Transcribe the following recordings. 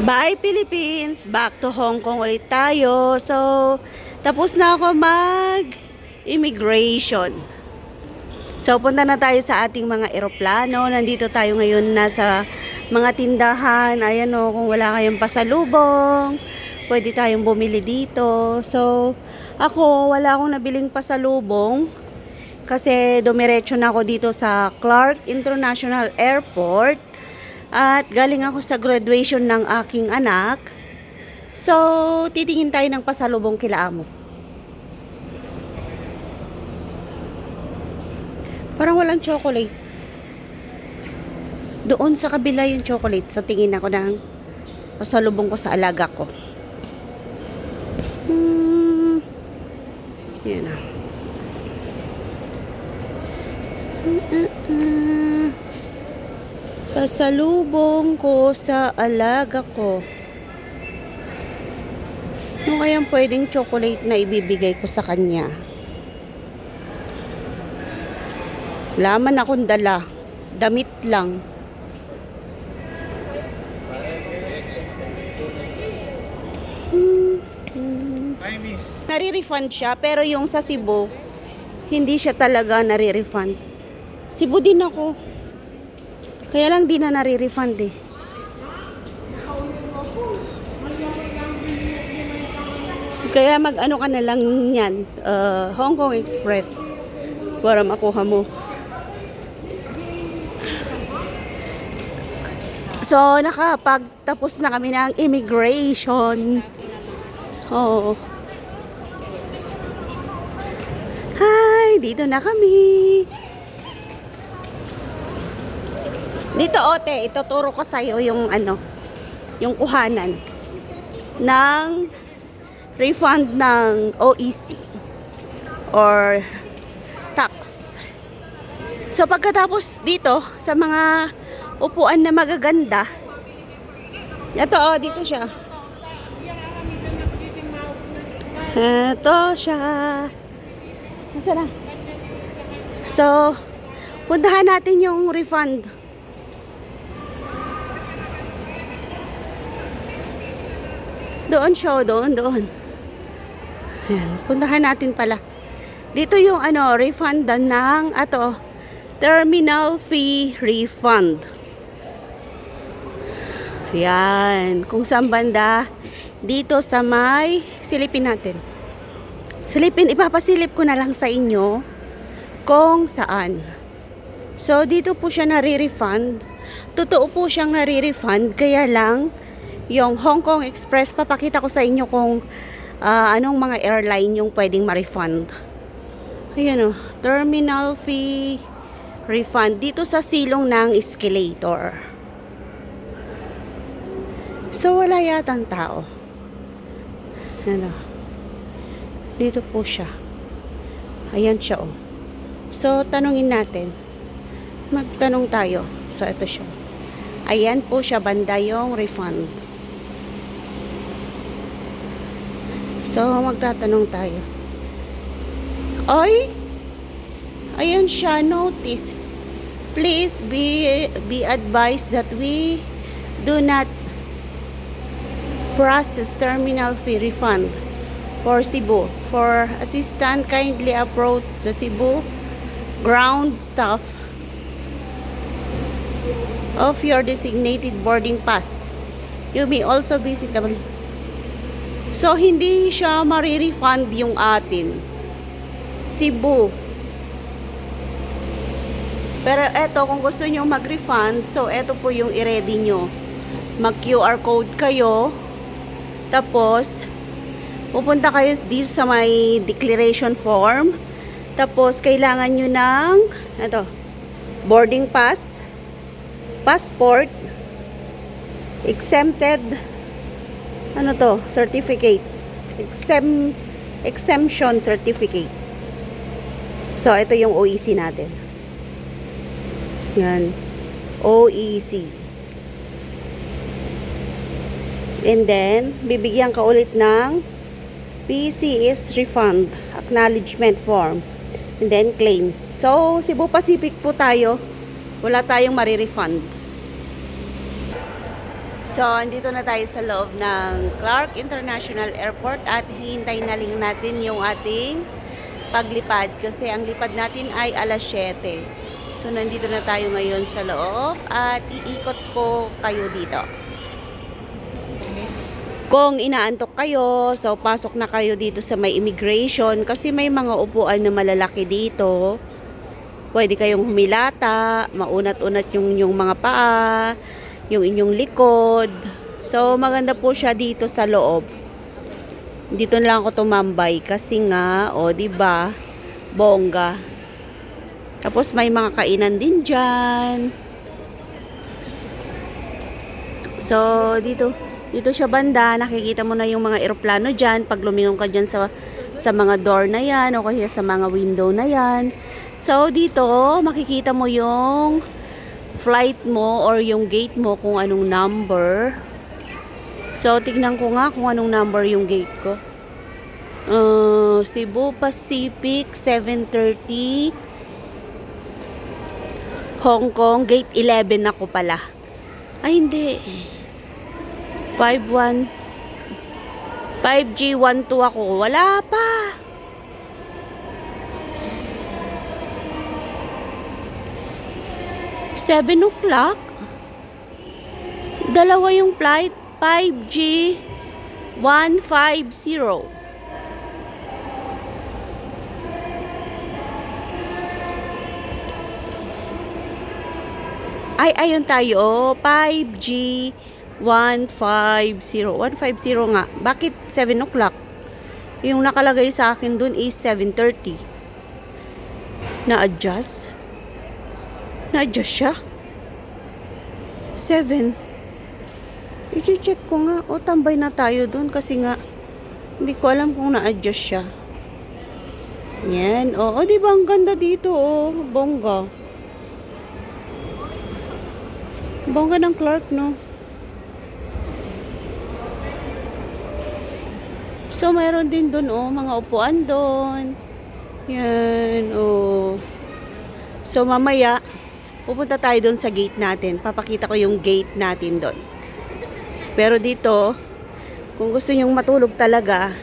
Bye Philippines! Back to Hong Kong ulit tayo. So, tapos na ako mag-immigration. So, punta na tayo sa ating mga eroplano. Nandito tayo ngayon nasa mga tindahan. Ayan o, kung wala kayong pasalubong, pwede tayong bumili dito. So, ako, wala akong nabiling pasalubong. Kasi dumiretso na ako dito sa Clark International Airport. At galing ako sa graduation ng aking anak. So, titingin tayo ng pasalubong kila amo. Parang walang chocolate. Doon sa kabila yung chocolate. So, tingin ako ng pasalubong ko sa alaga ko. Yan na. Pasalubong ko sa alaga ko. Ano kayang pwedeng chocolate na ibibigay ko sa kanya? Laman akong dala. Damit lang. Hi, miss. Nare-refund siya, pero yung sa Cebu, hindi siya talaga nare-refund. Cebu din ako. Kaya lang di na nare-refund eh. Kaya mag-ano ka na lang yan, Hong Kong Express, para makuha mo. So, nakapagtapos na kami ng immigration. Oo. Hi, dito na kami. Dito, ote, ituturo ko sa'yo yung yung kuhanan ng refund ng OEC or tax. So, pagkatapos dito, sa mga upuan na magaganda, ito, dito siya. Ito siya. Nasaan na? So, puntahan natin yung refund. Doon siya, doon. Ayan, puntahan natin pala. Dito yung refund ng terminal fee refund. Yan, kung saan banda, dito sa may silipin natin. Ipapasilip ko na lang sa inyo kung saan. So, dito po siya nare-refund. Totoo po siyang nare-refund, kaya lang yung Hong Kong Express, papakita ko sa inyo kung anong mga airline yung pwedeng ma-refund. Ayan o, terminal fee refund dito sa silong ng escalator. So, wala yatang tao. Ano? Dito po siya. Ayan siya o. So, tanungin natin. Magtanong tayo. So, ito siya. Ayan po siya, banda yung refund. So, magtatanong tayo. Oy! Ayan siya, notice. Please be advised that we do not process terminal fee refund for Cebu. For assistance, kindly approach the Cebu ground staff of your designated boarding pass. You may also visit the... So, hindi siya marirefund yung atin. Cebu. Pero eto, kung gusto nyo mag-refund, so eto po yung i-ready nyo. Mag-QR code kayo. Tapos, pupunta kayo dito sa may declaration form. Tapos, kailangan nyo ng boarding pass, passport, exempted, certificate, exemption certificate. So, ito yung OEC natin. Yan. OEC. And then, bibigyan ka ulit ng PCS refund acknowledgement form. And then, claim. So, Cebu Pacific po tayo. Wala tayong marirefund. So, andito na tayo sa loob ng Clark International Airport at hihintayin na lang natin yung ating paglipad kasi ang lipad natin ay alas 7. So, nandito na tayo ngayon sa loob at iikot ko kayo dito. Kung inaantok kayo, so pasok na kayo dito sa may immigration kasi may mga upuan na malalaki dito. Pwede kayong humilata, maunat-unat yung mga paa, yung inyong likod. So, maganda po siya dito sa loob. Dito na lang ako tumambay kasi nga, di ba, bongga. Tapos may mga kainan din diyan. So, dito siya banda, nakikita mo na yung mga eroplano diyan pag lumingon ka diyan sa mga door na yan o kaya sa mga window na yan. So, dito makikita mo yung flight mo or yung gate mo kung anong number. So, tignan ko nga kung anong number yung gate ko. Cebu Pacific 730 Hong Kong gate 11 ako pala. Ay, hindi. 5G12 ako. Wala pa. Seven o'clock? Dalawa yung flight. 5G150. Ay, ayun tayo. 5G150. 150 nga. Bakit 7 o'clock? Yung nakalagay sa akin dun is 7:30. Na-adjust? Na-adjust siya? 7. I-check ko nga. Tambay na tayo dun kasi nga hindi ko alam kung na-adjust siya. Yan. Di ba ang ganda dito, bongga. Bongga ng Clark, no? So, mayroon din dun, mga upuan dun. Yan, So, mamaya, pupunta tayo dun sa gate natin. Papakita ko yung gate natin dun. Pero dito, kung gusto nyong matulog talaga,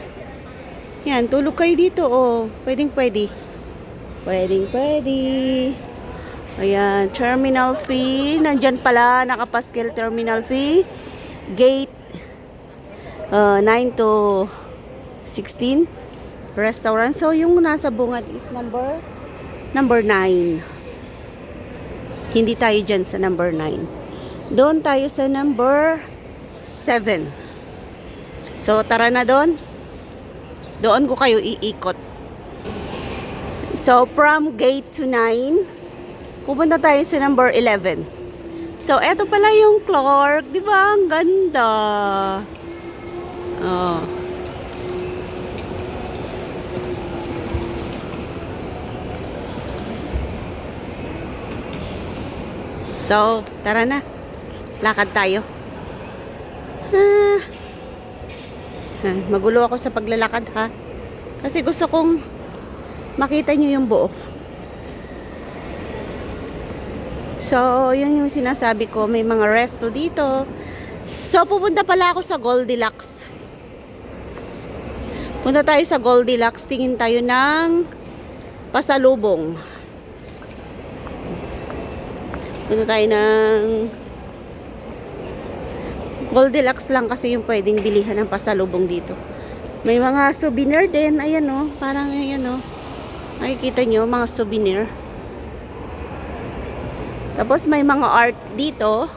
yan, tulog kayo dito, Pwedeng pwede. Ayan, terminal fee. Nandyan pala, nakapaskel terminal fee. Gate 9 to 16. Restaurant. So, yung nasa bungad is number 9. Hindi tayo dyan sa number 9. Doon tayo sa number 7. So, tara na doon. Doon ko kayo iikot. So, from gate to 9, pupunta tayo sa number 11. So, eto pala yung Clark. Di ba? Ang ganda. So, tara na. Lakad tayo. Magulo ako sa paglalakad, ha? Kasi gusto kong makita nyo yung buo. So, yun yung sinasabi ko. May mga resto dito. So, pupunta pala ako sa Goldilocks. Punta tayo sa Goldilocks. Tingin tayo ng pasalubong. Punta tayo ng Goldilocks lang kasi yung pwedeng bilihan ng pasalubong dito. May mga souvenir din. Ayan, parang ayan, nakikita nyo, mga souvenir. Tapos may mga art dito.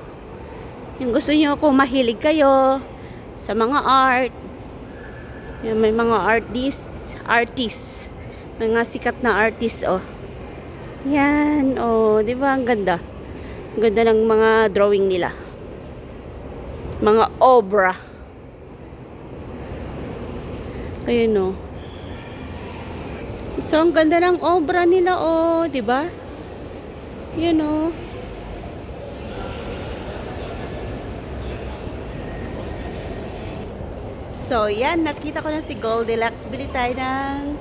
Yung gusto nyo, kung mahilig kayo sa mga art. Yan, may mga artists. Mga sikat na artist, Yan, di ba ang ganda? Ang ganda ng mga drawing nila. Mga obra. Ayun, So, ang ganda ng obra nila, di ba? Yan, So, yan. Nakita ko na si Goldilocks. Bili tayo ng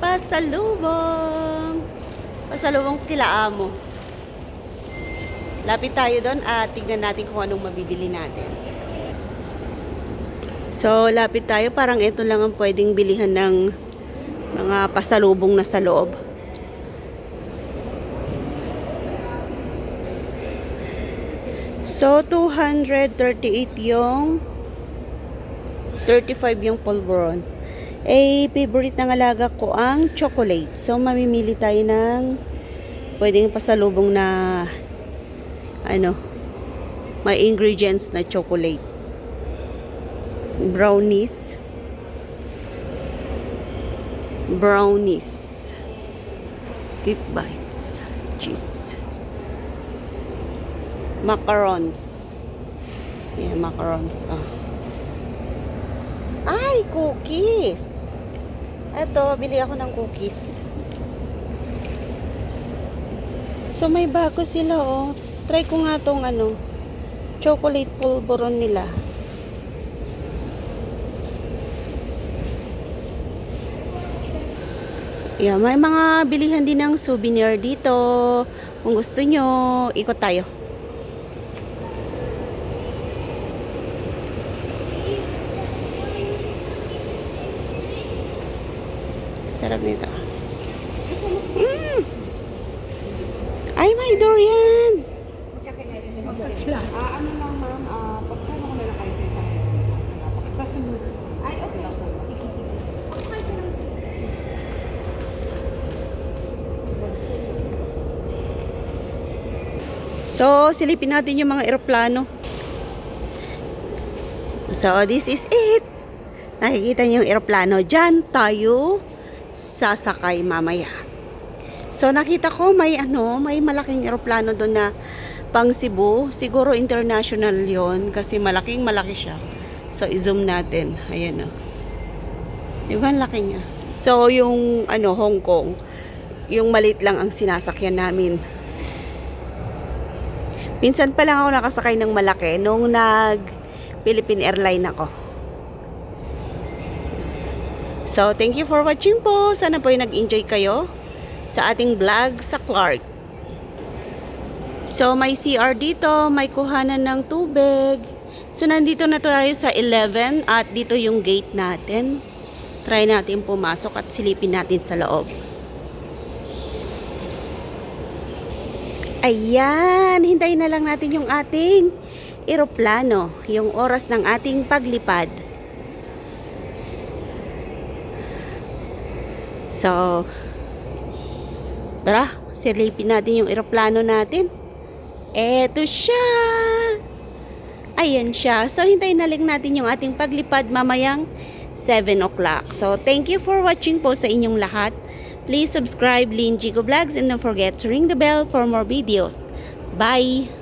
pasalubong. Pasalubong kila amo. Lapit tayo doon at tignan natin kung anong mabibili natin. So, lapit tayo. Parang ito lang ang pwedeng bilihan ng mga pasalubong na sa loob. So, 238 yung 35 yung polvoron. Eh, favorite ng alaga ko ang chocolate. So, mamimili tayo ng pwedeng pasalubong na may ingredients na chocolate. Brownies. Tip bites. Cheese. Macarons. Yeah, macarons. Ay, cookies. Eto, bili ako ng cookies. So, may bago sila, oh. Try ko nga tong chocolate polvoron nila. Yeah, may mga bilihan din ng souvenir dito. Kung gusto nyo, ikot tayo. Sarap nito. Ay, may durian. Ano lang ma'am, pagsama ko na lang kayo sa isang restaurant. Ay, okay. Sige, sige. Okay ka lang. So, silipin natin yung mga eroplano. So, this is it. Nakikita niyo yung eroplano. Diyan tayo sasakay mamaya. So, nakita ko may malaking eroplano doon na pang Cebu. Siguro international yon kasi malaki siya. So, i-zoom natin. Ayan o. Diba, laki niya. So, yung Hong Kong, yung maliit lang ang sinasakyan namin. Minsan pa lang ako nakasakay ng malaki nung Philippine Airline ako. So, thank you for watching po. Sana po ay nag-enjoy kayo sa ating vlog sa Clark. So, may CR dito, may kuhanan ng tubig. So, nandito na tayo sa 11 at dito yung gate natin. Try natin pumasok at silipin natin sa loob. Ayan, hintayin na lang natin yung ating eroplano, yung oras ng ating paglipad. So, tara, silipin natin yung eroplano natin. Eto siya! Ayan siya. So, hintayin na lang natin yung ating paglipad mamayang 7 o'clock. So, thank you for watching po sa inyong lahat. Please subscribe Lynn Jigo Vlogs and don't forget to ring the bell for more videos. Bye!